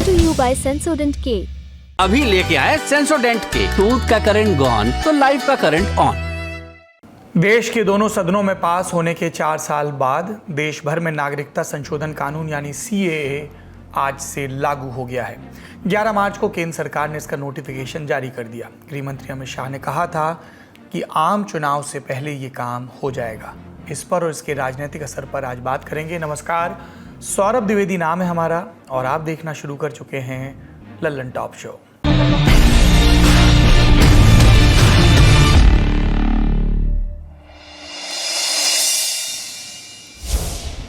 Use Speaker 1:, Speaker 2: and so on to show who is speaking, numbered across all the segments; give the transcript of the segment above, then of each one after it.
Speaker 1: to you by Sensodent K।
Speaker 2: अभी लेके आए सेंसोडेंट के। टूथ का करंट गॉन तो लाइफ का करंट ऑन।
Speaker 3: देश के दोनों सदनों में पास होने के 4 साल बाद देश भर में नागरिकता संशोधन कानून यानी CAA आज से लागू हो गया है। 11 मार्च को केंद्र सरकार ने इसका नोटिफिकेशन जारी कर दिया। गृह मंत्री अमित शाह ने कहा था कि आम चुनाव से पहले ये काम हो जाएगा। इस पर और इसके राजनीतिक असर पर आज बात करेंगे। नमस्कार, सौरभ द्विवेदी नाम है हमारा और आप देखना शुरू कर चुके हैं लल्लन टॉप शो।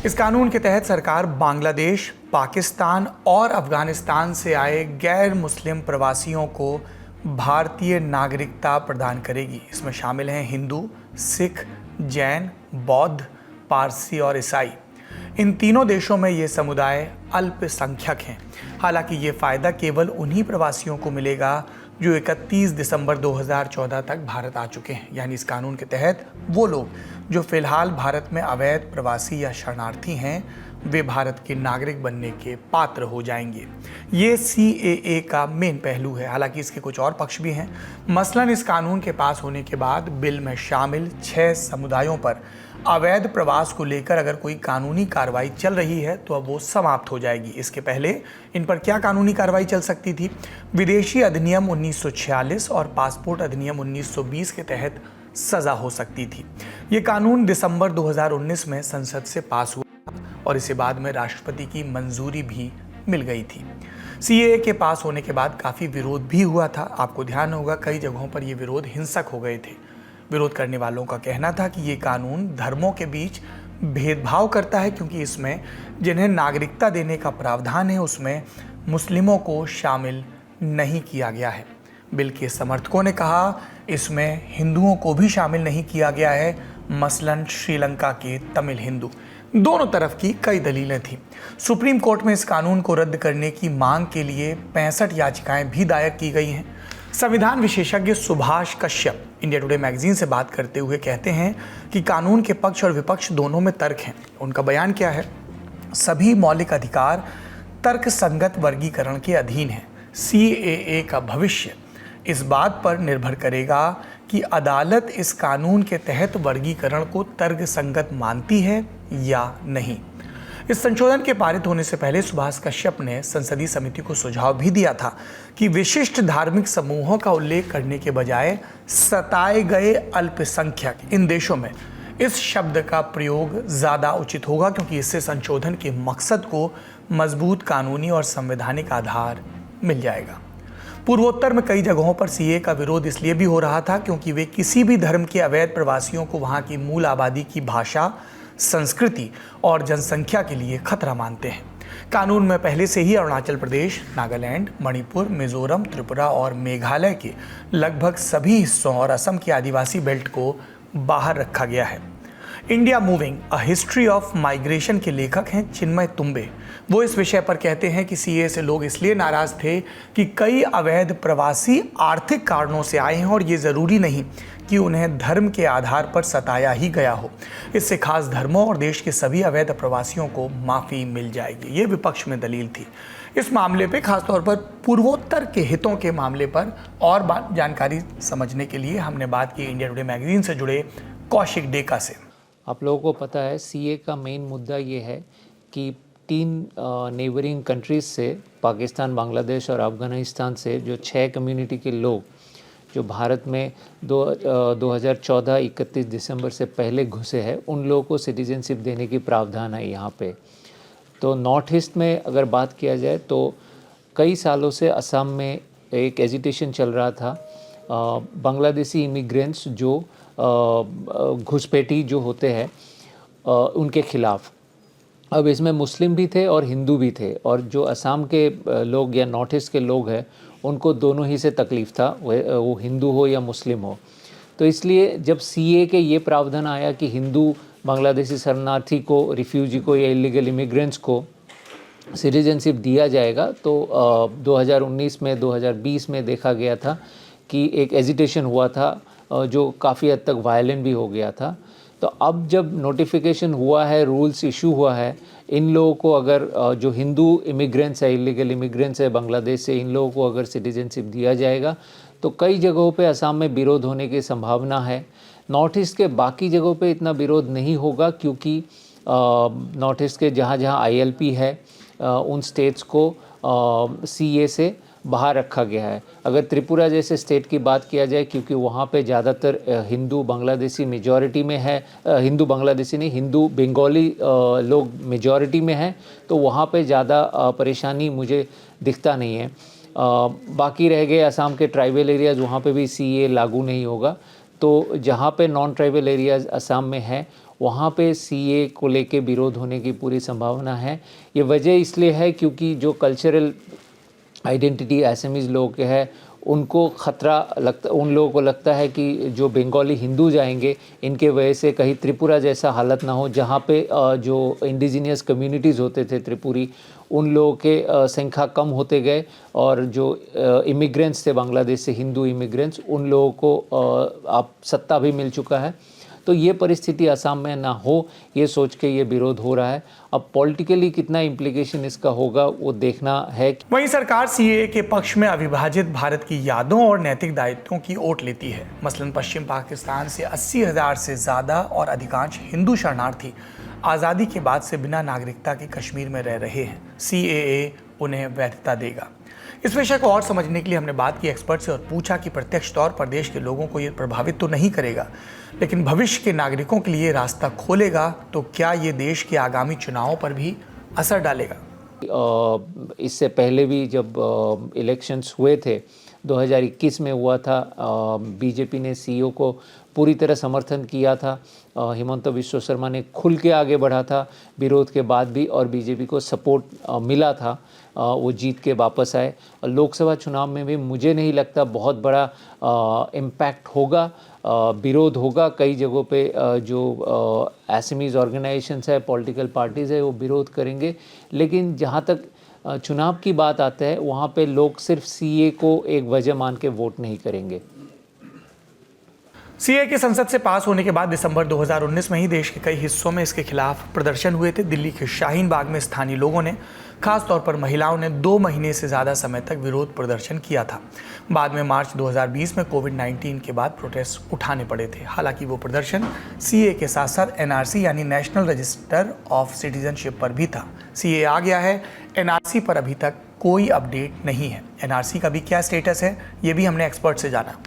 Speaker 3: इस कानून के तहत सरकार बांग्लादेश, पाकिस्तान और अफगानिस्तान से आए गैर मुस्लिम प्रवासियों को भारतीय नागरिकता प्रदान करेगी। इसमें शामिल हैं हिंदू, सिख, जैन, बौद्ध, पारसी और ईसाई। इन तीनों देशों में ये समुदाय अल्पसंख्यक हैं। हालांकि ये फ़ायदा केवल उन्हीं प्रवासियों को मिलेगा जो 31 दिसंबर 2014 तक भारत आ चुके हैं। यानी इस कानून के तहत वो लोग जो फिलहाल भारत में अवैध प्रवासी या शरणार्थी हैं, वे भारत के नागरिक बनने के पात्र हो जाएंगे। ये CAA का मेन पहलू है। हालांकि इसके कुछ और पक्ष भी हैं। मसलन इस कानून के पास होने के बाद बिल में शामिल 6 समुदायों पर अवैध प्रवास को लेकर अगर कोई कानूनी कार्रवाई चल रही है तो अब वो समाप्त हो जाएगी। इसके पहले इन पर क्या कानूनी कार्रवाई चल सकती थी? विदेशी अधिनियम 1946 और पासपोर्ट अधिनियम 1920 के तहत सज़ा हो सकती थी। ये कानून दिसंबर 2019 में संसद से पास हुआ और इसे बाद में राष्ट्रपति की मंजूरी भी मिल गई थी। CAA के पास होने के बाद काफ़ी विरोध भी हुआ था। आपको ध्यान होगा कई जगहों पर ये विरोध हिंसक हो गए थे। विरोध करने वालों का कहना था कि ये कानून धर्मों के बीच भेदभाव करता है, क्योंकि इसमें जिन्हें नागरिकता देने का प्रावधान है उसमें मुस्लिमों को शामिल नहीं किया गया है। बिल के समर्थकों ने कहा इसमें हिंदुओं को भी शामिल नहीं किया गया है, मसलन श्रीलंका के तमिल हिंदू। दोनों तरफ की कई दलीलें थीं। सुप्रीम कोर्ट में इस कानून को रद्द करने की मांग के लिए 65 याचिकाएं भी दायर की गई हैं। संविधान विशेषज्ञ Subhash Kashyap India today magazine से बात करते हुए कहते हैं कि कानून के पक्ष और विपक्ष दोनों में तर्क हैं। उनका बयान क्या है? सभी मौलिक अधिकार तर्कसंगत वर्गीकरण के अधीन हैं। CAA का भविष्य इस बात पर निर्भर करेगा कि अदालत इस कानून के तहत वर्गीकरण को तर्कसंगत मानती है या नहीं। इस संशोधन के पारित होने से पहले सुभाष कश्यप ने संसदीय समिति को सुझाव भी दिया था कि विशिष्ट धार्मिक समूहों का उल्लेख करने के बजाय सताए गए अल्पसंख्यक इन देशों में इस शब्द का प्रयोग ज़्यादा उचित होगा, क्योंकि इससे संशोधन के मकसद को मजबूत कानूनी और संवैधानिक आधार मिल जाएगा। पूर्वोत्तर में कई जगहों पर CAA का विरोध इसलिए भी हो रहा था क्योंकि वे किसी भी धर्म के अवैध प्रवासियों को वहाँ की मूल आबादी की भाषा, संस्कृति और जनसंख्या के लिए खतरा मानते हैं। कानून में पहले से ही अरुणाचल प्रदेश, नागालैंड, मणिपुर, मिजोरम, त्रिपुरा और मेघालय के लगभग सभी हिस्सों और असम के आदिवासी बेल्ट को बाहर रखा गया है। India moving a history of migration के लेखक हैं चिन्मय तुम्बे। वो इस विषय पर कहते हैं कि CAA से लोग इसलिए नाराज़ थे कि कई अवैध प्रवासी आर्थिक कारणों से आए हैं और ये ज़रूरी नहीं कि उन्हें धर्म के आधार पर सताया ही गया हो। इससे खास धर्मों और देश के सभी अवैध प्रवासियों को माफ़ी मिल जाएगी। ये विपक्ष में दलील थी। इस मामले पे खासतौर पर पूर्वोत्तर के हितों के मामले पर और जानकारी समझने के लिए हमने बात की इंडिया टुडे मैगजीन से जुड़े कौशिक डेका से।
Speaker 4: आप लोगों को पता है CAA का मेन मुद्दा ये है कि 3 नेबरिंग कंट्रीज़ से, पाकिस्तान, बांग्लादेश और अफ़गानिस्तान से जो 6 कम्युनिटी के लोग जो भारत में 2014 31 दिसंबर से पहले घुसे हैं, उन लोगों को सिटीजनशिप देने की प्रावधान है यहाँ पे। तो नॉर्थ ईस्ट में अगर बात किया जाए तो कई सालों से असम में एक एजिटेशन चल रहा था बांग्लादेशी इमिग्रेंट्स जो घुसपैठी जो होते हैं उनके खिलाफ़। अब इसमें मुस्लिम भी थे और हिंदू भी थे, और जो असम के लोग या नॉर्थ ईस्ट के लोग हैं उनको दोनों ही से तकलीफ़ था, वो हिंदू हो या मुस्लिम हो। तो इसलिए जब CAA के ये प्रावधान आया कि हिंदू बांग्लादेशी शरणार्थी को, रिफ्यूजी को या इलीगल इमिग्रेंट्स को सिटीजनशिप दिया जाएगा, तो 2019 में 2020 में देखा गया था कि एक एजिटेशन हुआ था जो काफ़ी हद तक वायलेंट भी हो गया था। तो अब जब नोटिफिकेशन हुआ है, रूल्स इशू हुआ है, इन लोगों को अगर जो हिंदू इमिग्रेंट्स है, इलीगल इमिग्रेंट्स है बांग्लादेश से, इन लोगों को अगर सिटीजनशिप दिया जाएगा तो कई जगहों पे असम में विरोध होने की संभावना है। नॉर्थ ईस्ट के बाकी जगहों पे इतना विरोध नहीं होगा क्योंकि नॉर्थ ईस्ट के जहाँ जहाँ ILP है उन स्टेट्स को CA से बाहर रखा गया है। अगर त्रिपुरा जैसे स्टेट की बात किया जाए, क्योंकि वहाँ पे ज़्यादातर हिंदू बांग्लादेशी मेजॉरिटी में है, हिंदू बांग्लादेशी नहीं, हिंदू बंगाली लोग मेजॉरिटी में हैं, तो वहाँ पे ज़्यादा परेशानी मुझे दिखता नहीं है। बाकी रह गए असम के ट्राइबल एरियाज़, वहाँ पे भी CA लागू नहीं होगा। तो जहाँ पे नॉन ट्राइबल एरियाज़ असम में है वहाँ पे CA को लेके विरोध होने की पूरी संभावना है। ये वजह इसलिए है क्योंकि जो कल्चरल आइडेंटिटी असमीज़ लोगों के है उनको ख़तरा लगता, उन लोगों को लगता है कि जो बंगाली हिंदू जाएंगे इनके वजह से कहीं त्रिपुरा जैसा हालत ना हो, जहाँ पे जो इंडिजीनियस कम्युनिटीज़ होते थे त्रिपुरी, उन लोगों के संख्या कम होते गए और जो इमिग्रेंट्स थे बांग्लादेश से, हिंदू इमिग्रेंट्स, उन लोगों को अब सत्ता भी मिल चुका है। तो ये परिस्थिति असम में ना हो, ये सोच के ये विरोध हो रहा है। अब पॉलिटिकली कितना इम्प्लीकेशन इसका होगा वो देखना है।
Speaker 3: वहीं सरकार CAA के पक्ष में अविभाजित भारत की यादों और नैतिक दायित्वों की ओट लेती है। मसलन पश्चिम पाकिस्तान से 80,000 से ज़्यादा और अधिकांश हिंदू शरणार्थी आज़ादी के बाद से बिना नागरिकता के कश्मीर में रह रहे हैं। CAA उन्हें वैधता देगा। इस विषय को और समझने के लिए हमने बात की एक्सपर्ट से और पूछा कि प्रत्यक्ष तौर पर देश के लोगों को ये प्रभावित तो नहीं करेगा, लेकिन भविष्य के नागरिकों के लिए रास्ता खोलेगा, तो क्या ये देश के आगामी चुनावों पर भी असर डालेगा?
Speaker 4: इससे पहले भी जब इलेक्शंस हुए थे 2021 में हुआ था, बीजेपी ने CEO को पूरी तरह समर्थन किया था। हिमंता बिस्वा शर्मा ने खुल के आगे बढ़ा था विरोध के बाद भी, और बीजेपी को सपोर्ट मिला था, वो जीत के वापस आए। लोकसभा चुनाव में भी मुझे नहीं लगता बहुत बड़ा इम्पैक्ट होगा, विरोध होगा कई जगहों पे। जो असमीज़ ऑर्गेनाइजेशंस है, पॉलिटिकल पार्टीज़ है, वो विरोध करेंगे, लेकिन जहाँ तक चुनाव की बात आता है वहाँ पे लोग सिर्फ CA को एक वजह मान के वोट नहीं करेंगे।
Speaker 3: CAA के संसद से पास होने के बाद दिसंबर 2019 में ही देश के कई हिस्सों में इसके खिलाफ प्रदर्शन हुए थे। दिल्ली के शाहीन बाग में स्थानीय लोगों ने, खास तौर पर महिलाओं ने 2 महीने से ज़्यादा समय तक विरोध प्रदर्शन किया था। बाद में मार्च 2020 में कोविड-19 के बाद प्रोटेस्ट उठाने पड़े थे। हालांकि वो प्रदर्शन CAA के साथ साथ NRC यानी नेशनल रजिस्टर ऑफ सिटीजनशिप पर भी था। CAA आ गया है, NRC पर अभी तक कोई अपडेट नहीं है। NRC का भी क्या स्टेटस है, ये भी हमने एक्सपर्ट से जाना।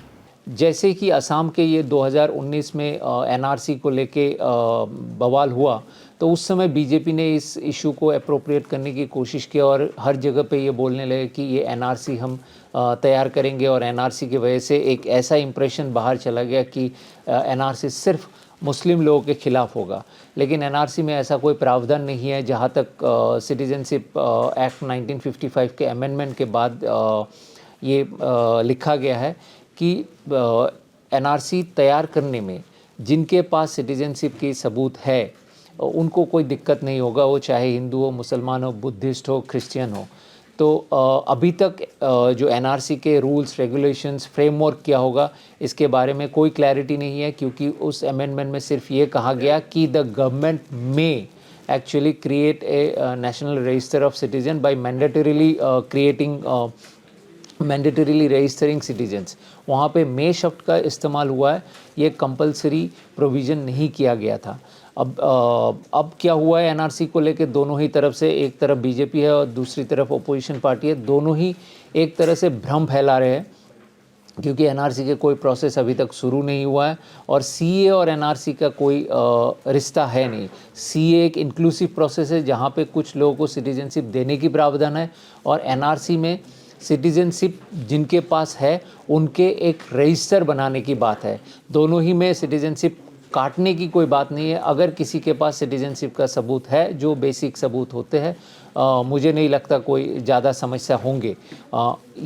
Speaker 4: जैसे कि असम के ये 2019 में NRC को लेके बवाल हुआ, तो उस समय बीजेपी ने इस इशू को अप्रोप्रिएट करने की कोशिश की और हर जगह पे ये बोलने लगे कि ये NRC हम तैयार करेंगे, और NRC की वजह से एक ऐसा इंप्रेशन बाहर चला गया कि NRC सिर्फ मुस्लिम लोगों के खिलाफ होगा। लेकिन NRC में ऐसा कोई प्रावधान नहीं है। जहाँ तक सिटीजनशिप एक्ट 1955 के अमेंडमेंट के बाद ये लिखा गया है कि NRC तैयार करने में जिनके पास सिटीजनशिप की सबूत है उनको कोई दिक्कत नहीं होगा, वो चाहे हिंदू हो, मुसलमान हो, बुद्धिस्ट हो, क्रिश्चियन हो। तो अभी तक जो NRC के रूल्स, रेगुलेशंस, फ्रेमवर्क क्या होगा, इसके बारे में कोई क्लैरिटी नहीं है, क्योंकि उस अमेंडमेंट में सिर्फ ये कहा गया कि द गवर्नमेंट में actually create a national register of citizen by mandatorily registering citizens। वहाँ पे मे शब्द का इस्तेमाल हुआ है, ये कंपलसरी प्रोविज़न नहीं किया गया था। अब क्या हुआ है NRC को लेके दोनों ही तरफ से, एक तरफ बीजेपी है और दूसरी तरफ अपोजिशन पार्टी है, दोनों ही एक तरह से भ्रम फैला रहे हैं, क्योंकि NRC के कोई प्रोसेस अभी तक शुरू नहीं हुआ है और CA और NRC का कोई रिश्ता है नहीं। CA एक इंक्लूसिव प्रोसेस है जहाँ पे कुछ लोगों को सिटीजनशिप देने की प्रावधान है, और NRC में सिटीजनशिप जिनके पास है उनके एक रजिस्टर बनाने की बात है। दोनों ही में सिटीजनशिप काटने की कोई बात नहीं है। अगर किसी के पास सिटीजनशिप का सबूत है, जो बेसिक सबूत होते हैं, मुझे नहीं लगता कोई ज़्यादा समस्या होंगे।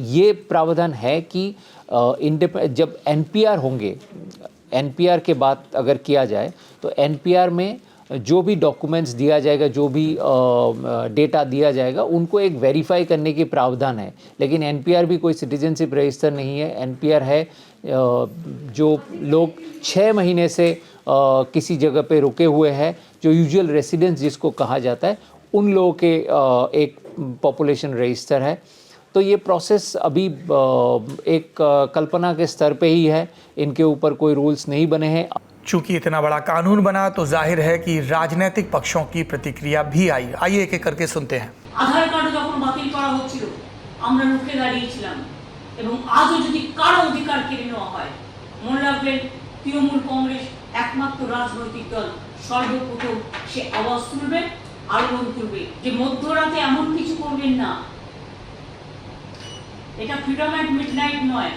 Speaker 4: ये प्रावधान है कि जब NPR होंगे, NPR के बात अगर किया जाए तो NPR में जो भी डॉक्यूमेंट्स दिया जाएगा, जो भी डेटा दिया जाएगा, उनको एक वेरीफाई करने की प्रावधान है। लेकिन NPR भी कोई सिटीजनशिप रजिस्टर नहीं है। NPR है जो लोग 6 महीने से किसी जगह पे रुके हुए हैं, जो यूजुअल रेसिडेंट्स जिसको कहा जाता है, उन लोगों के एक पॉपुलेशन रजिस्टर है। तो ये प्रोसेस अभी एक कल्पना के स्तर पे ही है, इनके ऊपर कोई रूल्स नहीं बने हैं।
Speaker 3: चूंकि इतना बड़ा कानून बना तो जाहिर है कि राजनीतिक पक्षों की प्रतिक्रिया भी आई। आइए एक एक करके सुनते हैं।
Speaker 1: আধার কার্ড যখন বাতিল করা হচ্ছিল আমরা রুখে দাঁড়িয়েছিলাম, এবং আজও যদি কারো অধিকার কেড়ে নেওয়া হয়, মনে রাখবেন তৃণমূল কংগ্রেস একমাত্র রাজনৈতিক দল সর্বপ্রথম সে আওয়াজ তুলবে, আলোড়ন তুলবে যে মধ্যরাতে এমন কিছু করবেন না। এটা ফ্রিডম অ্যাট মিডনাইট নয়,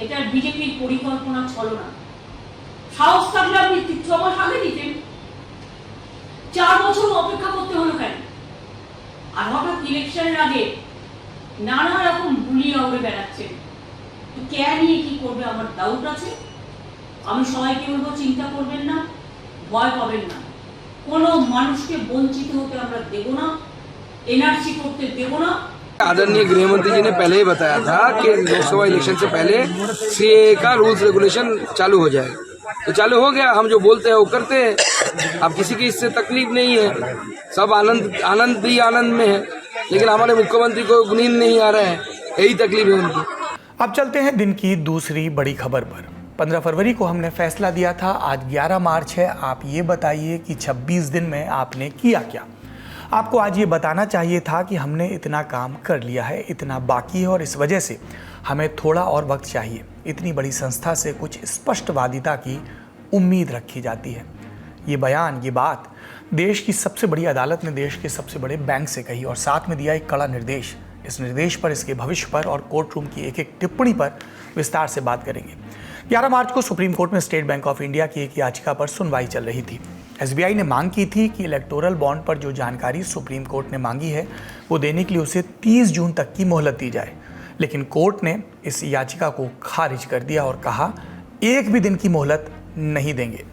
Speaker 1: এটা বিজেপির পরিকল্পনা ছলনা। সাহস থাকলে আপনি 6 মাস আগে দিতেন, 4 বছর অপেক্ষা করতে হলো কেন? আর হঠাৎ ইলেকশনের আগে নানা রকম বুলিয়ে উড়ে বেড়াচ্ছেন। তো কে নিয়ে কি করবে আমার ডাউট আছে। আমি সবাইকে বলবো চিন্তা করবেন না, ভয় পাবেন না, কোনো মানুষকে বঞ্চিত হতে আমরা দেব না, এনআরসি করতে দেব না।
Speaker 5: आदरणीय गृह मंत्री जी ने पहले ही बताया था कि लोकसभा इलेक्शन से पहले सीए का रूल्स रेगुलेशन चालू हो जाएगा, तो चालू हो गया। हम जो बोलते हैं वो करते हैं। अब किसी की इससे तकलीफ नहीं है, सब आनंद में है, लेकिन हमारे मुख्यमंत्री को नींद नहीं आ रहा है, यही तकलीफ है उनकी।
Speaker 3: अब चलते हैं दिन की दूसरी बड़ी खबर पर। 15 फरवरी को हमने फैसला दिया था, आज 11 मार्च है। आप ये बताइए कि 26 दिन में आपने किया क्या। आपको आज ये बताना चाहिए था कि हमने इतना काम कर लिया है, इतना बाकी है और इस वजह से हमें थोड़ा और वक्त चाहिए। इतनी बड़ी संस्था से कुछ स्पष्टवादिता की उम्मीद रखी जाती है। ये बयान, ये बात देश की सबसे बड़ी अदालत ने देश के सबसे बड़े बैंक से कही और साथ में दिया एक कड़ा निर्देश। इस निर्देश पर, इसके भविष्य पर और कोर्ट रूम की एक एक टिप्पणी पर विस्तार से बात करेंगे। 11 मार्च को सुप्रीम कोर्ट में स्टेट बैंक ऑफ इंडिया की एक याचिका पर सुनवाई चल रही थी। एसबीआई ने मांग की थी कि इलेक्टोरल बॉन्ड पर जो जानकारी सुप्रीम कोर्ट ने मांगी है वो देने के लिए उसे 30 जून तक की मोहलत दी जाए, लेकिन कोर्ट ने इस याचिका को खारिज कर दिया और कहा एक भी दिन की मोहलत नहीं देंगे।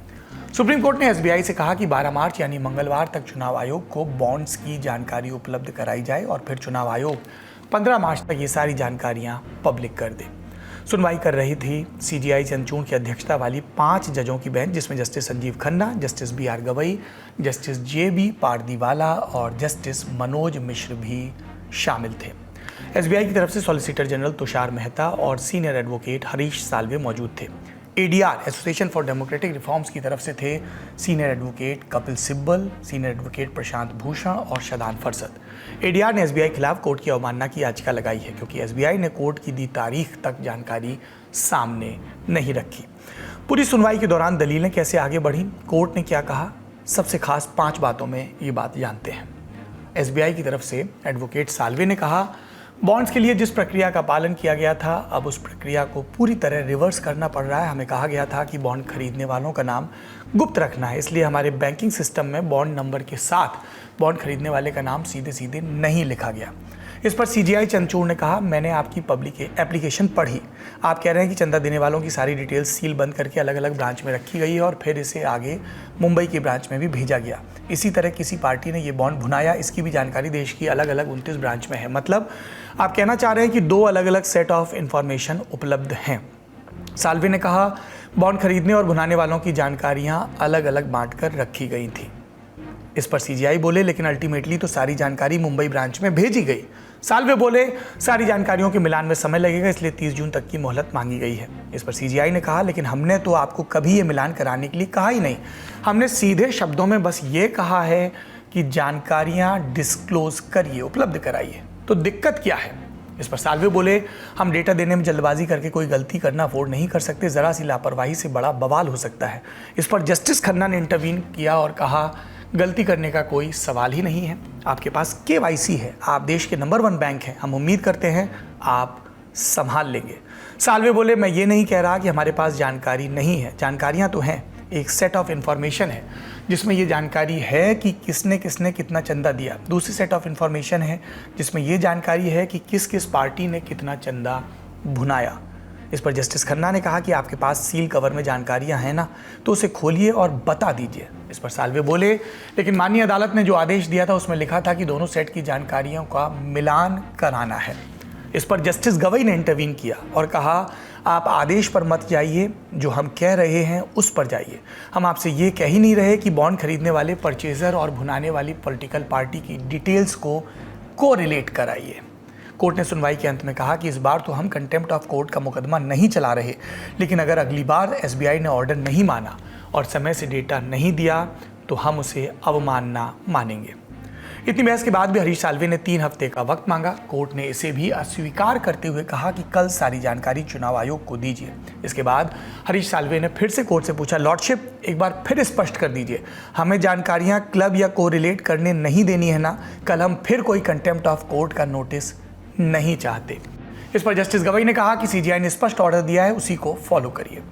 Speaker 3: सुप्रीम कोर्ट ने एसबीआई से कहा कि 12 मार्च यानी मंगलवार तक चुनाव आयोग को बॉन्ड्स की जानकारी उपलब्ध कराई जाए और फिर चुनाव आयोग 15 मार्च तक ये सारी जानकारियां पब्लिक कर दे। सुनवाई कर रही थी सीजीआई चंद्रचूड़ की अध्यक्षता वाली 5 जजों की बेंच, जिसमें justice Sanjiv Khanna, justice BR Gavai, justice JB Pardiwala और जस्टिस मनोज मिश्र भी शामिल थे। एसबीआई की तरफ से सॉलिसिटर जनरल तुषार मेहता और सीनियर एडवोकेट हरीश साल्वे मौजूद थे। ADR Association for Democratic Reforms की तरफ से थे senior advocate Kapil Sibal, senior advocate Prashant Bhushan और शदान फरसत। एडीआर ने एसबीआई खिलाफ कोर्ट की अवमानना की याचिका लगाई है क्योंकि एसबीआई ने कोर्ट की दी तारीख तक जानकारी सामने नहीं रखी। पूरी सुनवाई के दौरान दलीलें कैसे आगे बढ़ी, कोर्ट ने क्या कहा, सबसे खास 5 बातों में ये बात जानते हैं। एसबीआई की तरफ से एडवोकेट साल्वे ने कहा बॉन्ड्स के लिए जिस प्रक्रिया का पालन किया गया था अब उस प्रक्रिया को पूरी तरह रिवर्स करना पड़ रहा है। हमें कहा गया था कि बॉन्ड खरीदने वालों का नाम गुप्त रखना है, इसलिए हमारे बैंकिंग सिस्टम में बॉन्ड नंबर के साथ बॉन्ड खरीदने वाले का नाम सीधे सीधे नहीं लिखा गया। इस पर सीजीआई चंद्रचूड़ ने कहा मैंने आपकी पब्लिक एप्लीकेशन पढ़ी, आप कह रहे हैं कि चंदा देने वालों की सारी डिटेल्स सील बंद करके अलग अलग ब्रांच में रखी गई है और फिर इसे आगे मुंबई की ब्रांच में भी भेजा गया। इसी तरह किसी पार्टी ने ये बॉन्ड भुनाया, इसकी भी जानकारी देश की अलग अलग 29 ब्रांच में है। मतलब आप कहना चाह रहे हैं कि 2 अलग अलग सेट ऑफ इंफॉर्मेशन उपलब्ध हैं। साल्वे ने कहा बॉन्ड खरीदने और भुनाने वालों की जानकारियां अलग अलग बांट कर रखी गई थी। इस पर सीजीआई बोले लेकिन अल्टीमेटली तो सारी जानकारी मुंबई ब्रांच में भेजी गई। साल्वे बोले सारी जानकारियों के मिलान में समय लगेगा, इसलिए 30 जून तक की मोहलत मांगी गई है। इस पर सीजीआई ने कहा लेकिन हमने तो आपको कभी ये मिलान कराने के लिए कहा ही नहीं, हमने सीधे शब्दों में बस ये कहा है कि जानकारियां डिस्क्लोज करिए, उपलब्ध कराइए, तो दिक्कत क्या है। इस पर साल्वे बोले हम डेटा देने में जल्दबाजी करके कोई गलती करना अफोर्ड नहीं कर सकते, ज़रा सी लापरवाही से बड़ा बवाल हो सकता है। इस पर जस्टिस खन्ना ने इंटरवीन किया और कहा गलती करने का कोई सवाल ही नहीं है, आपके पास केवाईसी है, आप देश के नंबर 1 बैंक हैं, हम उम्मीद करते हैं आप संभाल लेंगे। साल्वे बोले मैं ये नहीं कह रहा कि हमारे पास जानकारी नहीं है, जानकारियां तो हैं, एक सेट ऑफ इंफॉर्मेशन है जिसमें ये जानकारी है कि किसने किसने कितना चंदा दिया, दूसरी सेट ऑफ इंफॉर्मेशन है जिसमें ये जानकारी है कि किस किस पार्टी ने कितना चंदा भुनाया। इस पर जस्टिस खन्ना ने कहा कि आपके पास सील कवर में जानकारियां हैं ना, तो उसे खोलिए और बता दीजिए। इस पर साल्वे बोले लेकिन माननीय अदालत ने जो आदेश दिया था उसमें लिखा था कि दोनों सेट की जानकारियों का मिलान कराना है। इस पर जस्टिस गवई ने इंटरवीन किया और कहा, आप आदेश पर मत जाइए, जो हम कह रहे हैं उस पर जाइए। हम आपसे ये कह ही नहीं रहे कि बॉन्ड खरीदने वाले परचेजर और भुनाने वाली पॉलिटिकल पार्टी की डिटेल्स को कोरिलेट कराइए। कोर्ट ने सुनवाई के अंत में कहा कि इस बार तो हम कंटेम्प्ट ऑफ कोर्ट का मुकदमा नहीं चला रहे, लेकिन अगर अगली बार एसबीआई ने ऑर्डर नहीं माना और समय से डेटा नहीं दिया तो हम उसे अवमानना मानेंगे। इतनी बहस के बाद भी हरीश साल्वे ने 3 हफ्ते का वक्त मांगा। कोर्ट ने इसे भी अस्वीकार करते हुए कहा कि कल सारी जानकारी चुनाव आयोग को दीजिए। इसके बाद हरीश साल्वे ने फिर से कोर्ट से पूछा, लॉर्डशिप एक बार फिर स्पष्ट कर दीजिए, हमें जानकारियां क्लब या कोरिलेट करने नहीं देनी है ना, कल हम फिर कोई कंटेम्प्ट ऑफ कोर्ट का नोटिस नहीं चाहते। इस पर जस्टिस गवई ने कहा कि सीजीआई ने स्पष्ट ऑर्डर दिया है, उसी को फॉलो करिए।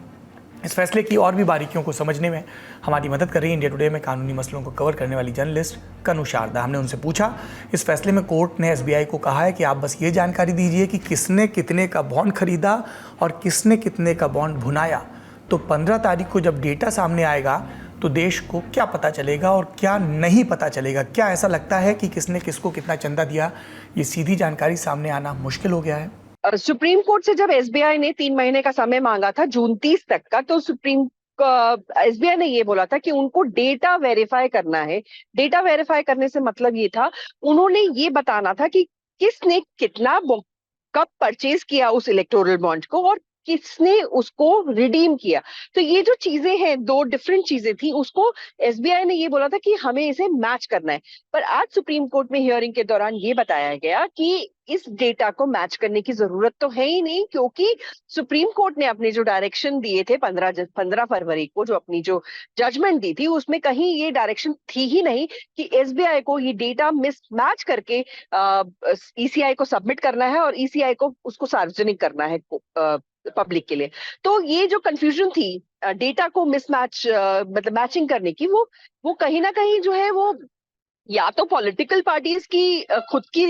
Speaker 3: इस फैसले की और भी बारीकियों को समझने में हमारी मदद कर रही इंडिया टुडे में कानूनी मसलों को कवर करने वाली जर्नलिस्ट कनु शारदा। हमने उनसे पूछा, इस फैसले में कोर्ट ने एसबीआई को कहा है कि आप बस ये जानकारी दीजिए कि किसने कितने का बॉन्ड खरीदा और किसने कितने का बॉन्ड भुनाया, तो 15 तारीख को जब डेटा सामने आएगा तो देश को क्या पता चलेगा और क्या नहीं पता चलेगा। क्या ऐसा लगता है कि किसने किसको कितना चंदा दिया, ये सीधी जानकारी सामने आना मुश्किल हो गया है?
Speaker 6: सुप्रीम कोर्ट से जब एसबीआई ने 3 महीने का समय मांगा था, जून 30 तक का, तो एसबीआई ने ये बोला था कि उनको डेटा वेरीफाई करना है। डेटा वेरीफाई करने से मतलब ये था, उन्होंने ये बताना था कि किसने कितना कब परचेज किया उस इलेक्टोरल बॉन्ड को और किसने उसको रिडीम किया। तो ये जो चीजें हैं, 2 डिफरेंट चीजें थी, उसको एसबीआई ने ये बोला था कि हमें इसे मैच करना है। पर आज सुप्रीम कोर्ट में हियरिंग के दौरान ये बताया गया कि इस डेटा को मैच करने की जरूरत तो है ही नहीं, क्योंकि सुप्रीम कोर्ट ने अपने जो डायरेक्शन दिए थे 15 फरवरी को, जो अपनी जो जजमेंट दी थी, उसमें कहीं ये डायरेक्शन थी ही नहीं कि एसबीआई को ये डेटा मिसमैच करके ईसीआई को सबमिट करना है और ईसीआई को उसको सार्वजनिक करना है पब्लिक के लिए। तो ये जो कंफ्यूजन थी डेटा को मिसमैच मतलब मैचिंग करने की, वो कहीं ना कहीं जो है वो या तो पॉलिटिकल पार्टीज की खुद की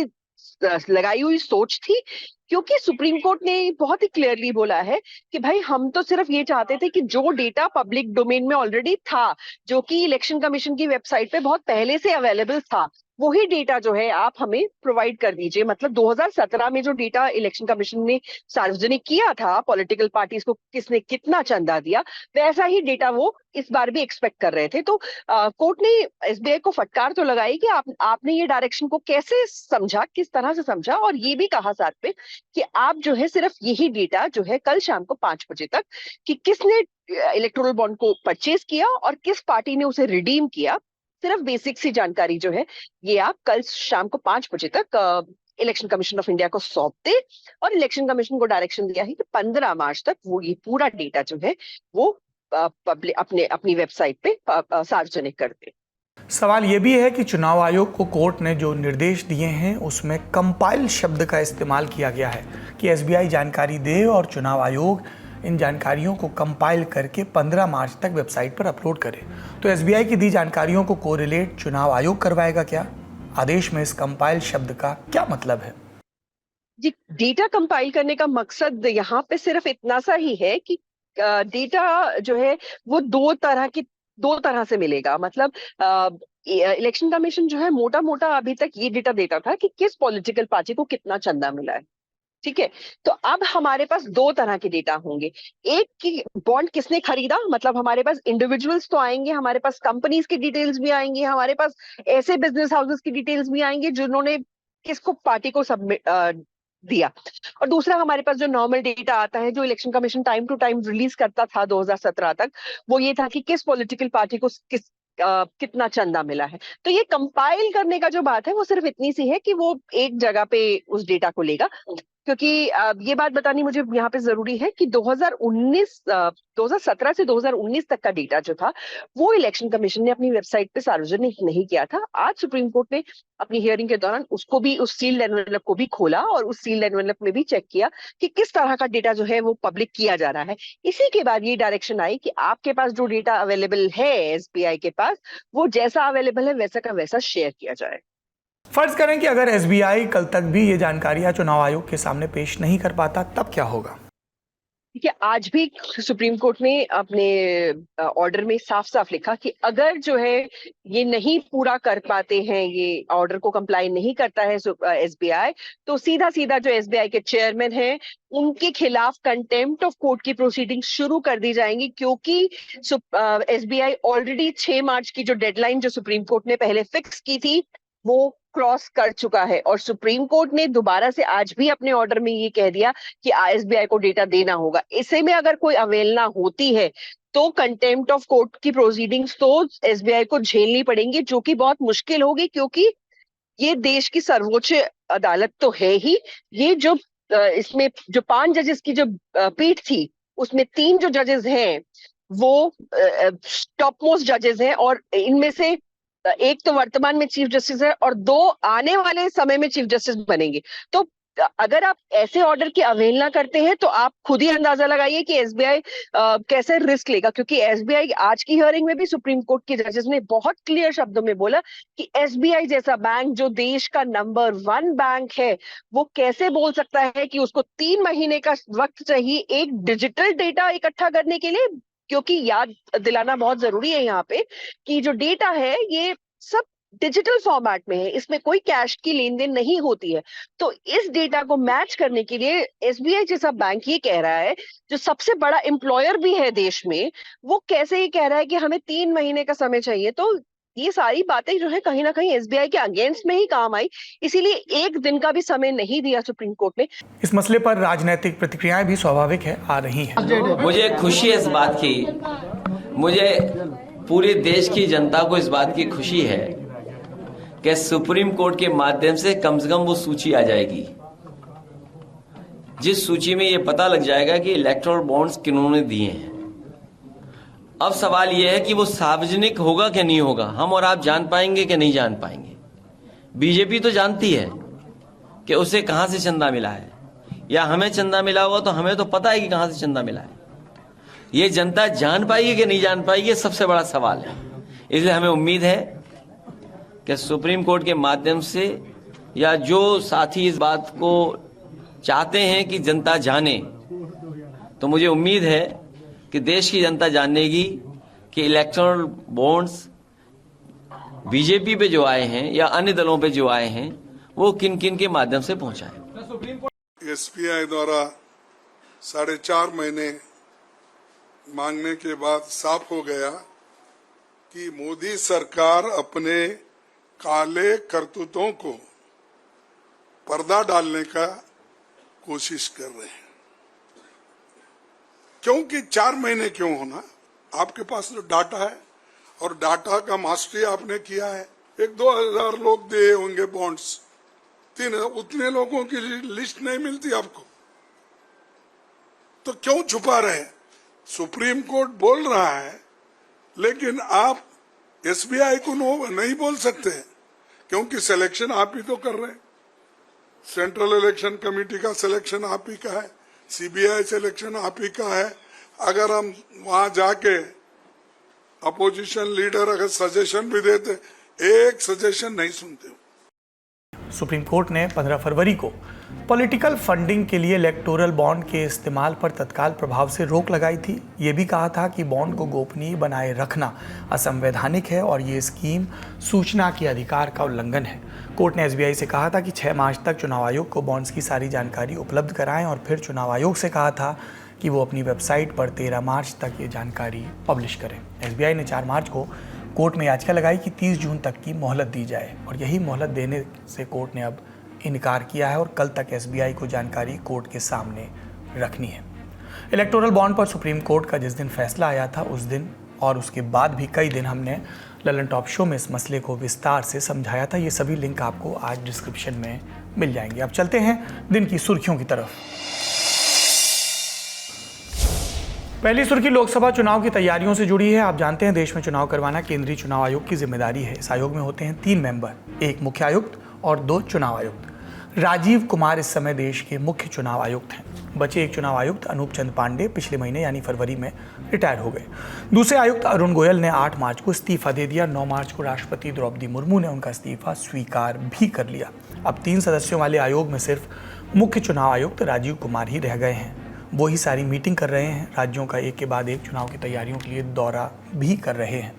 Speaker 6: लगाई हुई सोच थी, क्योंकि सुप्रीम कोर्ट ने बहुत ही क्लियरली बोला है कि भाई हम तो सिर्फ ये चाहते थे कि जो डेटा पब्लिक डोमेन में ऑलरेडी था, जो कि इलेक्शन कमीशन की वेबसाइट पे बहुत पहले से अवेलेबल था, वही डेटा जो है आप हमें प्रोवाइड कर दीजिए। मतलब 2017 में जो डेटा इलेक्शन कमीशन ने सार्वजनिक किया था, पॉलिटिकल पार्टीज को किसने कितना चंदा दिया, वैसा ही डेटा वो इस बार भी एक्सपेक्ट कर रहे थे। तो कोर्ट ने एसबीआई को फटकार तो लगाई कि आपने ये डायरेक्शन को कैसे समझा, किस तरह से समझा, और ये भी कहा साथ में कि आप जो है सिर्फ यही डेटा जो है कल शाम को 5 बजे तक कि किसने इलेक्टोरल बॉन्ड को परचेज किया और किस पार्टी ने उसे रिडीम किया, सिर्फ बेसिक सी जानकारी जो है ये आप कल शाम को 5 बजे तक इलेक्शन कमीशन ऑफ इंडिया को सौंप दे। और इलेक्शन कमीशन को डायरेक्शन दिया है कि 15 मार्च तक वो ये पूरा डेटा जो है वो अपनी वेबसाइट पे सार्वजनिक कर दे।
Speaker 3: सवाल ये भी है कि चुनाव आयोग को कोर्ट ने जो निर्देश दिए हैं उसमें कंपाइल शब्द का इस्तेमाल किया गया है कि एसबीआई जानकारी दे और चुनाव आयोग इन जानकारियों को कंपाइल करके 15 मार्च तक वेबसाइट पर अपलोड करे। तो एसबीआई की दी जानकारियों को कोरिलेट चुनाव आयोग करवाएगा क्या? आदेश में इस कंपाइल शब्द का क्या मतलब है?
Speaker 6: जी, डेटा कंपाइल करने का मकसद यहाँ पे सिर्फ इतना सा ही है कि डेटा जो है वो दो तरह से मिलेगा। मतलब इलेक्शन कमीशन जो है मोटा मोटा अभी तक ये डेटा देता था कि किस पॉलिटिकल पार्टी को कितना चंदा मिला है, ठीक है। तो अब हमारे पास 2 तरह के डेटा होंगे। एक की बॉन्ड किसने खरीदा, मतलब हमारे पास इंडिविजुअल्स तो आएंगे, हमारे पास कंपनीज की डिटेल्स भी आएंगी, हमारे पास ऐसे बिजनेस हाउसेस की डिटेल्स भी आएंगे जिन्होंने किसको पार्टी को सबमिट दिया। और दूसरा हमारे पास जो नॉर्मल डेटा आता है, जो election commission time to time release करता था 2017 तक, वो ये था कि किस पॉलिटिकल पार्टी को कितना चंदा मिला है। तो ये कंपाइल करने का जो बात है वो सिर्फ इतनी सी है कि वो एक जगह पे उस डेटा को लेगा। क्योंकि ये बात बतानी मुझे यहाँ पे जरूरी है कि 2017 से 2019 तक का डेटा जो था वो इलेक्शन कमीशन ने अपनी वेबसाइट पे सार्वजनिक नहीं किया था। आज सुप्रीम कोर्ट ने अपनी हियरिंग के दौरान उसको भी, उस सील्ड एनवेलप को भी खोला और उस सील्ड एनवेलप में भी चेक किया कि किस तरह का डेटा जो है वो पब्लिक किया जा रहा है। इसी के बाद ये डायरेक्शन आई कि आपके पास जो डेटा अवेलेबल है एसबीआई के पास, वो जैसा अवेलेबल है वैसा का वैसा शेयर किया जाए।
Speaker 3: फर्ज करें कि अगर एसबीआई कल तक भी ये जानकारियां चुनाव आयोग के सामने पेश नहीं कर पाता, तब क्या होगा?
Speaker 6: देखिए, आज भी सुप्रीम कोर्ट ने अपने ऑर्डर में साफ साफ लिखा कि अगर जो है ये नहीं पूरा कर पाते हैं, ये ऑर्डर को कंप्लाई नहीं करता है एसबीआई, तो सीधा सीधा जो एसबीआई के चेयरमैन हैं उनके खिलाफ कंटेम्प्ट ऑफ कोर्ट की प्रोसीडिंग शुरू कर दी जाएंगी, क्योंकि एसबीआई ऑलरेडी 6 मार्च की जो डेडलाइन जो सुप्रीम कोर्ट ने पहले फिक्स की थी वो क्रॉस कर चुका है। और सुप्रीम कोर्ट ने दोबारा से आज भी अपने ऑर्डर में ये कह दिया कि एसबीआई को डेटा देना होगा। इसे में अगर कोई अवहेलना होती है तो कंटेम्प्ट ऑफ कोर्ट की प्रोसीडिंग्स तो एसबीआई को झेलनी पड़ेंगी, जो कि बहुत मुश्किल होगी, क्योंकि ये देश की सर्वोच्च अदालत तो है ही। ये जो इसमें जो 5 जजेस की जो पीठ थी उसमें 3 जो जजेस हैं वो टॉप मोस्ट जजेस हैं, और इनमें से एक तो वर्तमान में चीफ जस्टिस है और 2 आने वाले समय में चीफ जस्टिस बनेंगे। तो अगर आप ऐसे ऑर्डर की अवहेलना करते हैं तो आप खुद ही अंदाजा लगाइए कि एसबीआई कैसे रिस्क लेगा, क्योंकि एसबीआई आज की हियरिंग में भी सुप्रीम कोर्ट के जजेस ने बहुत क्लियर शब्दों में बोला कि एसबीआई जैसा बैंक जो देश का नंबर 1 बैंक है वो कैसे बोल सकता है कि उसको 3 महीने का वक्त चाहिए एक डिजिटल डेटा इकट्ठा करने के लिए। क्योंकि याद दिलाना बहुत जरूरी है यहाँ पे कि जो डेटा है ये सब डिजिटल फॉर्मेट में है, इसमें कोई कैश की लेन देन नहीं होती है। तो इस डेटा को मैच करने के लिए एसबीआई जैसा बैंक ये कह रहा है, जो सबसे बड़ा एम्प्लॉयर भी है देश में, वो कैसे ये कह रहा है कि हमें 3 महीने का समय चाहिए। तो ये सारी बातें जो है कहीं ना कहीं एसबीआई के अगेंस्ट में ही काम आई, इसीलिए एक दिन का भी समय नहीं दिया सुप्रीम कोर्ट ने।
Speaker 3: इस मसले पर राजनीतिक प्रतिक्रियाएं भी स्वाभाविक है आ रही हैं।
Speaker 7: मुझे खुशी है इस बात की, मुझे पूरे देश की जनता को इस बात की खुशी है कि सुप्रीम कोर्ट के माध्यम से कम वो सूची आ जाएगी, जिस सूची में ये पता लग जाएगा कि इलेक्टोरल बॉन्ड्स किन्होंने दिए हैं। अब सवाल यह है कि वो सार्वजनिक होगा कि नहीं होगा, हम और आप जान पाएंगे कि नहीं जान पाएंगे। बीजेपी तो जानती है कि उसे कहां से चंदा मिला है, या हमें चंदा मिला होगा तो हमें तो पता है कि कहां से चंदा मिला है। ये जनता जान पाएगी कि नहीं जान पाएगी, ये सबसे बड़ा सवाल है। इसलिए हमें उम्मीद है कि सुप्रीम कोर्ट के माध्यम से, या जो साथी इस बात को चाहते हैं कि जनता जाने, तो मुझे उम्मीद है कि देश की जनता जानेगी कि इलेक्टोरल बॉन्ड्स बीजेपी पे जो आए हैं या अन्य दलों पे जो आए हैं वो किन किन के माध्यम से पहुंचाए।
Speaker 8: एसबीआई द्वारा 4.5 महीने मांगने के बाद साफ हो गया कि मोदी सरकार अपने काले करतूतों को पर्दा डालने का कोशिश कर रहे हैं। क्योंकि 4 महीने क्यों होना, आपके पास जो डाटा है और डाटा का मास्टरी आपने किया है, 1-2 हजार लोग दिए होंगे बॉन्ड्स, 3 उतने लोगों की लिस्ट नहीं मिलती आपको, तो क्यों छुपा रहे? सुप्रीम कोर्ट बोल रहा है, लेकिन आप एसबीआई को नहीं बोल सकते, क्योंकि सिलेक्शन आप ही तो कर रहे हैं। सेंट्रल इलेक्शन कमेटी का सिलेक्शन आप ही का है, सीबीआई सिलेक्शन आप ही का है। अगर हम वहां जाके अपोजिशन लीडर अगर सजेशन भी देते, एक सजेशन नहीं सुनते।
Speaker 3: सुप्रीम कोर्ट ने 15 फरवरी को पॉलिटिकल फंडिंग के लिए इलेक्टोरल बॉन्ड के इस्तेमाल पर तत्काल प्रभाव से रोक लगाई थी। ये भी कहा था कि बॉन्ड को गोपनीय बनाए रखना असंवैधानिक है और ये स्कीम सूचना के अधिकार का उल्लंघन है। कोर्ट ने एसबीआई से कहा था कि 6 मार्च तक चुनाव आयोग को बॉन्ड्स की सारी जानकारी उपलब्ध कराएं और फिर चुनाव आयोग से कहा था कि वो अपनी वेबसाइट पर 13 मार्च तक ये जानकारी पब्लिश करें। एसबीआई ने 4 मार्च को कोर्ट में याचिका लगाई कि 30 जून तक की मोहलत दी जाए, और यही मोहलत देने से कोर्ट ने अब इनकार किया है और कल तक एसबीआई को जानकारी कोर्ट के सामने रखनी है। इलेक्टोरल बॉन्ड पर सुप्रीम कोर्ट का जिस दिन फैसला आया था उस दिन और उसके बाद भी कई दिन हमने ललन टॉप शो में इस मसले को विस्तार से समझाया था। ये सभी लिंक आपको आज डिस्क्रिप्शन में मिल जाएंगे। अब चलते हैं दिन की सुर्खियों की तरफ। पहली सुर्खी लोकसभा चुनाव की तैयारियों से जुड़ी है। आप जानते हैं देश में चुनाव करवाना केंद्रीय चुनाव आयोग की जिम्मेदारी है। इस आयोग में होते हैं 3 मेंबर, एक मुख्य आयुक्त और 2 चुनाव आयुक्त। राजीव कुमार इस समय देश के मुख्य चुनाव आयुक्त हैं। बचे एक चुनाव आयुक्त अनूप चंद पांडे पिछले महीने यानी फरवरी में रिटायर हो गए। दूसरे आयुक्त अरुण गोयल ने 8 मार्च को इस्तीफा दे दिया। 9 मार्च को राष्ट्रपति द्रौपदी मुर्मू ने उनका इस्तीफा स्वीकार भी कर लिया। अब 3 सदस्यों वाले आयोग में सिर्फ मुख्य चुनाव आयुक्त राजीव कुमार ही रह गए हैं। वो ही सारी मीटिंग कर रहे हैं, राज्यों का एक के बाद एक चुनाव की तैयारियों के लिए दौरा भी कर रहे हैं।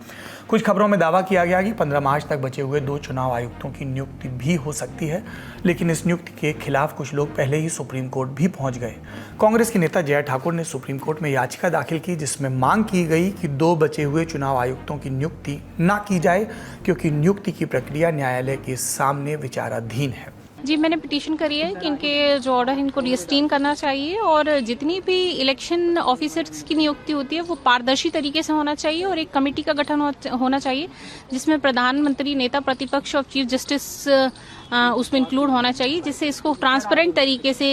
Speaker 3: कुछ खबरों में दावा किया गया कि 15 मार्च तक बचे हुए 2 चुनाव आयुक्तों की नियुक्ति भी हो सकती है, लेकिन इस नियुक्ति के खिलाफ कुछ लोग पहले ही सुप्रीम कोर्ट भी पहुंच गए। कांग्रेस के नेता जया ठाकुर ने सुप्रीम कोर्ट में याचिका दाखिल की, जिसमें मांग की गई कि 2 बचे हुए चुनाव आयुक्तों की नियुक्ति ना की जाए, क्योंकि नियुक्ति की प्रक्रिया न्यायालय के सामने विचाराधीन है।
Speaker 9: जी, मैंने पिटीशन करी है कि इनके जो ऑर्डर इनको रिस्टेन करना चाहिए और जितनी भी इलेक्शन ऑफिसर्स की नियुक्ति होती है वो पारदर्शी तरीके से होना चाहिए और एक कमेटी का गठन होना चाहिए जिसमें प्रधानमंत्री, नेता प्रतिपक्ष और चीफ जस्टिस उसमें इंक्लूड होना चाहिए, जिससे इसको ट्रांसपेरेंट तरीके से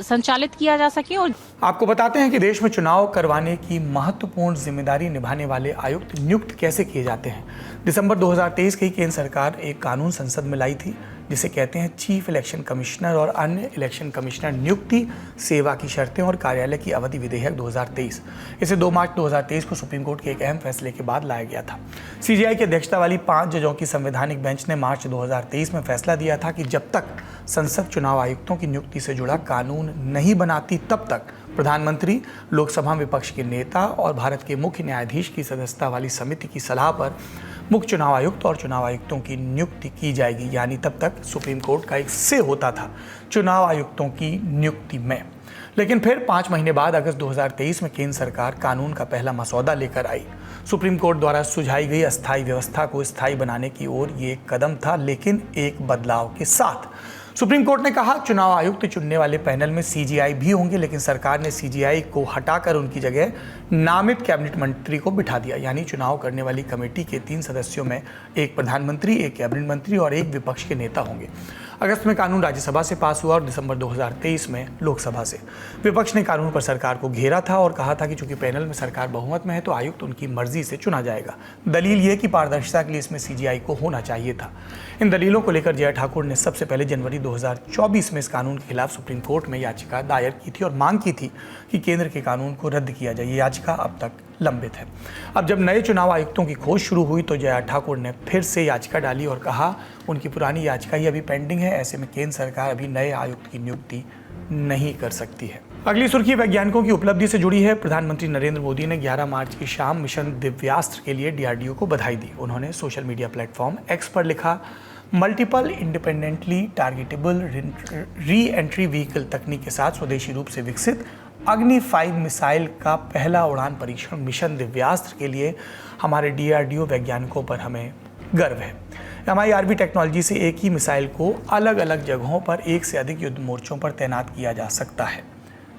Speaker 9: संचालित किया जा सके। और
Speaker 3: आपको बताते हैं कि देश में चुनाव करवाने की महत्वपूर्ण जिम्मेदारी निभाने वाले आयुक्त नियुक्त कैसे किए जाते हैं। दिसंबर 2023 की केंद्र सरकार एक कानून संसद में लाई थी जिसे कहते हैं चीफ इलेक्शन कमिश्नर और अन्य इलेक्शन कमिश्नर नियुक्ति, सेवा की शर्तें और कार्यालय की अवधि विधेयक 2023। इसे 2 मार्च 2023 को सुप्रीम कोर्ट के एक अहम फैसले के बाद लाया गया था। सीजीआई की अध्यक्षता वाली 5 जजों की संवैधानिक बेंच ने मार्च 2023 में फैसला दिया था कि जब तक संसद चुनाव आयुक्तों की नियुक्ति से जुड़ा कानून नहीं बनाती, तब तक प्रधानमंत्री, लोकसभा विपक्ष के नेता और भारत के मुख्य न्यायाधीश की सदस्यता वाली समिति की सलाह पर मुख्य चुनाव आयुक्त और चुनाव आयुक्तों की नियुक्ति की जाएगी। यानी तब तक सुप्रीम कोर्ट का एक से होता था चुनाव आयुक्तों की नियुक्ति में। लेकिन फिर 5 महीने बाद अगस्त 2023 में केंद्र सरकार कानून का पहला मसौदा लेकर आई। सुप्रीम कोर्ट द्वारा सुझाई गई अस्थायी व्यवस्था को स्थायी बनाने की ओर ये एक कदम था, लेकिन एक बदलाव के साथ। सुप्रीम कोर्ट ने कहा चुनाव आयुक्त चुनने वाले पैनल में सीजीआई भी होंगे, लेकिन सरकार ने सीजीआई को हटाकर उनकी जगह नामित कैबिनेट मंत्री को बिठा दिया। यानी चुनाव करने वाली कमेटी के 3 सदस्यों में एक प्रधानमंत्री, एक कैबिनेट मंत्री और एक विपक्ष के नेता होंगे। अगस्त में कानून राज्यसभा से पास हुआ और दिसंबर 2023 में लोकसभा से। विपक्ष ने कानून पर सरकार को घेरा था और कहा था कि चूंकि पैनल में सरकार बहुमत में है तो आयुक्त उनकी मर्जी से चुना जाएगा। दलील ये कि पारदर्शिता के लिए इसमें सीजीआई को होना चाहिए था। इन दलीलों को लेकर जया ठाकुर ने सबसे पहले जनवरी 2024 में इस कानून के खिलाफ सुप्रीम कोर्ट में याचिका दायर की थी और मांग की थी कि केंद्र के कानून को रद्द किया जाए। ये याचिका अब तक लंबित है। अब जब नए चुनाव आयुक्तों की खोज शुरू हुई तो जया ठाकुर ने फिर से याचिका डाली और कहा उनकी पुरानी याचिका ही अभी पेंडिंग है, ऐसे में केंद्र सरकार अभी नए आयुक्त की नियुक्ति नहीं कर सकती है। अगली सुर्खी वैज्ञानिकों की उपलब्धि से जुड़ी है। प्रधानमंत्री नरेंद्र मोदी ने 11 मार्च की शाम मिशन दिव्यास्त्र के लिए डीआरडीओ को बधाई दी। उन्होंने सोशल मीडिया प्लेटफॉर्म एक्स पर लिखा, multiple independently targetable re entry vehicle तकनीक के साथ स्वदेशी रूप से विकसित अग्नि 5 मिसाइल का पहला उड़ान परीक्षण मिशन दिव्यास्त्र के लिए हमारे डीआरडीओ वैज्ञानिकों पर हमें गर्व है। MIRV टेक्नोलॉजी से एक ही मिसाइल को अलग अलग जगहों पर एक से अधिक युद्ध मोर्चों पर तैनात किया जा सकता है।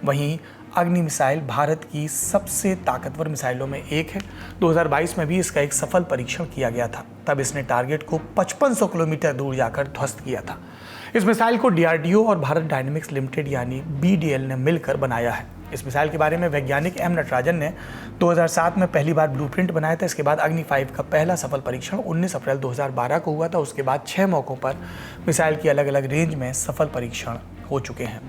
Speaker 3: वहीं अग्नि मिसाइल भारत की सबसे ताकतवर मिसाइलों में एक है। 2022 में भी इसका एक सफल परीक्षण किया गया था। तब इसने टारगेट को 5500 किलोमीटर दूर जाकर ध्वस्त किया था। इस मिसाइल को डीआरडीओ और भारत डायनेमिक्स लिमिटेड यानी BDL ने मिलकर बनाया है। इस मिसाइल के बारे में वैज्ञानिक M नटराजन ने 2007 में पहली बार ब्लूप्रिंट बनाया था। इसके बाद अग्नि 5 का पहला सफल परीक्षण 19 अप्रैल 2012 को हुआ था। उसके बाद 6 मौकों पर मिसाइल की अलग अलग रेंज में सफल परीक्षण हो चुके हैं।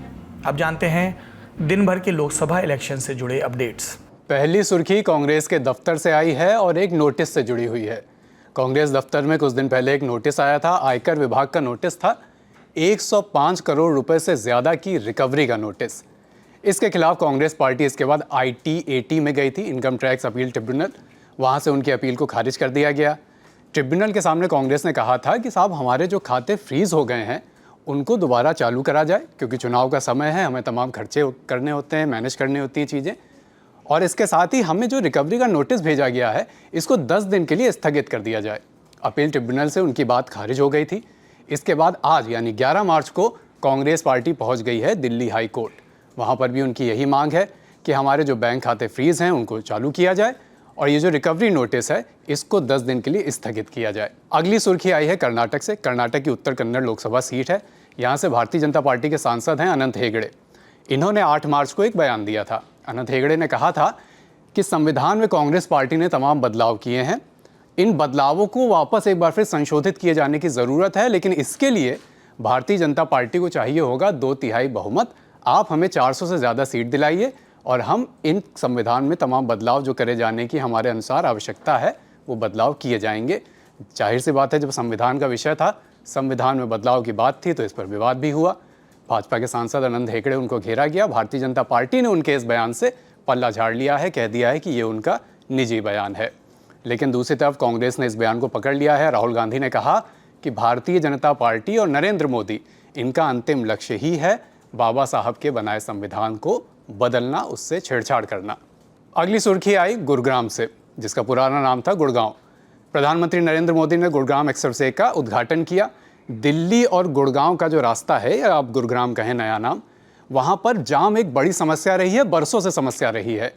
Speaker 3: अब जानते हैं दिन भर के लोकसभा इलेक्शन से जुड़े अपडेट्स।
Speaker 10: पहली सुर्खी कांग्रेस के दफ्तर से आई है और एक नोटिस से जुड़ी हुई है। कांग्रेस दफ्तर में कुछ दिन पहले एक नोटिस आया था। आयकर विभाग का नोटिस था। 105 करोड़ रुपए से ज्यादा की रिकवरी का नोटिस। इसके खिलाफ कांग्रेस पार्टी इसके बाद ITAT में गई थी, इनकम टैक्स अपील ट्रिब्यूनल। वहां से उनकी अपील को खारिज कर दिया गया। ट्रिब्यूनल के सामने कांग्रेस ने कहा था कि साहब हमारे जो खाते फ्रीज हो गए हैं उनको दोबारा चालू करा जाए, क्योंकि चुनाव का समय है, हमें तमाम खर्चे करने होते हैं, मैनेज करनी होती हैं चीज़ें। और इसके साथ ही हमें जो रिकवरी का नोटिस भेजा गया है इसको 10 दिन के लिए स्थगित कर दिया जाए। अपील ट्रिब्यूनल से उनकी बात खारिज हो गई थी। इसके बाद आज यानी 11 मार्च को कांग्रेस पार्टी पहुंच गई है दिल्ली हाई कोर्ट। वहां पर भी उनकी यही मांग है कि हमारे जो बैंक खाते फ्रीज हैं उनको चालू किया जाए और ये जो रिकवरी नोटिस है इसको 10 दिन के लिए स्थगित किया जाए। अगली सुर्खी आई है कर्नाटक से। कर्नाटक की उत्तर कन्नड़ लोकसभा सीट है। यहाँ से भारतीय जनता पार्टी के सांसद हैं अनंत हेगड़े। इन्होंने 8 मार्च को एक बयान दिया था। अनंत हेगड़े ने कहा था कि संविधान में कांग्रेस पार्टी ने तमाम बदलाव किए हैं, इन बदलावों को वापस एक बार फिर संशोधित किए जाने की ज़रूरत है, लेकिन इसके लिए भारतीय जनता पार्टी को चाहिए होगा 2/3 बहुमत। आप हमें 400 से ज़्यादा सीट दिलाइए और हम इन संविधान में तमाम बदलाव जो करे जाने की हमारे अनुसार आवश्यकता है वो बदलाव किए जाएंगे। जाहिर सी बात है, जब संविधान का विषय था, संविधान में बदलाव की बात थी तो इस पर विवाद भी हुआ। भाजपा के सांसद आनंद हेगड़े उनको घेरा गया। भारतीय जनता पार्टी ने उनके इस बयान से पल्ला झाड़ लिया है, कह दिया है कि ये उनका निजी बयान है। लेकिन दूसरी तरफ कांग्रेस ने इस बयान को पकड़ लिया है। राहुल गांधी ने कहा कि भारतीय जनता पार्टी और नरेंद्र मोदी, इनका अंतिम लक्ष्य ही है बाबा साहब के बनाए संविधान को बदलना, उससे छेड़छाड़ करना। अगली सुर्खी आई गुरुग्राम से, जिसका पुराना नाम था गुड़गांव। प्रधानमंत्री नरेंद्र मोदी ने गुरुग्राम एक्सप्रेसवे का उद्घाटन किया। दिल्ली और गुड़गांव का जो रास्ता है, या आप गुरुग्राम कहें नया नाम, वहां पर जाम एक बड़ी समस्या रही है, बरसों से समस्या रही है।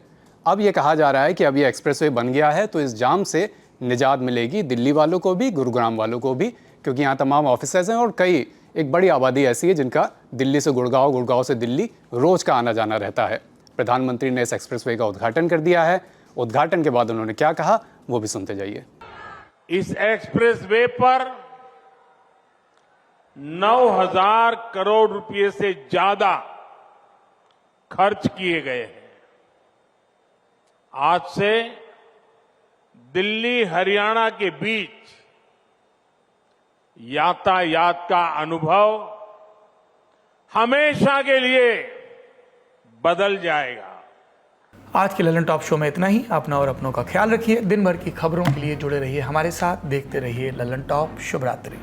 Speaker 10: अब ये कहा जा रहा है कि अब ये एक्सप्रेसवे बन गया है तो इस जाम से निजात मिलेगी दिल्ली वालों को भी, गुरुग्राम वालों को भी, क्योंकि यहाँ तमाम ऑफिसेज हैं और कई एक बड़ी आबादी ऐसी है जिनका दिल्ली से गुड़गांव, गुड़गांव से दिल्ली रोज का आना जाना रहता है। प्रधानमंत्री ने इस एक्सप्रेसवे का उद्घाटन कर दिया है। उद्घाटन के बाद उन्होंने क्या कहा वो भी सुनते जाइए।
Speaker 11: इस एक्सप्रेसवे पर 9,000 करोड़ रुपए से ज्यादा खर्च किए गए हैं। आज से दिल्ली हरियाणा के बीच यातायात का अनुभव हमेशा के लिए बदल जाएगा।
Speaker 3: आज के ललन टॉप शो में इतना ही। अपना और अपनों का ख्याल रखिए। दिन भर की खबरों के लिए जुड़े रहिए हमारे साथ, देखते रहिए ललन टॉप। शुभ रात्रि।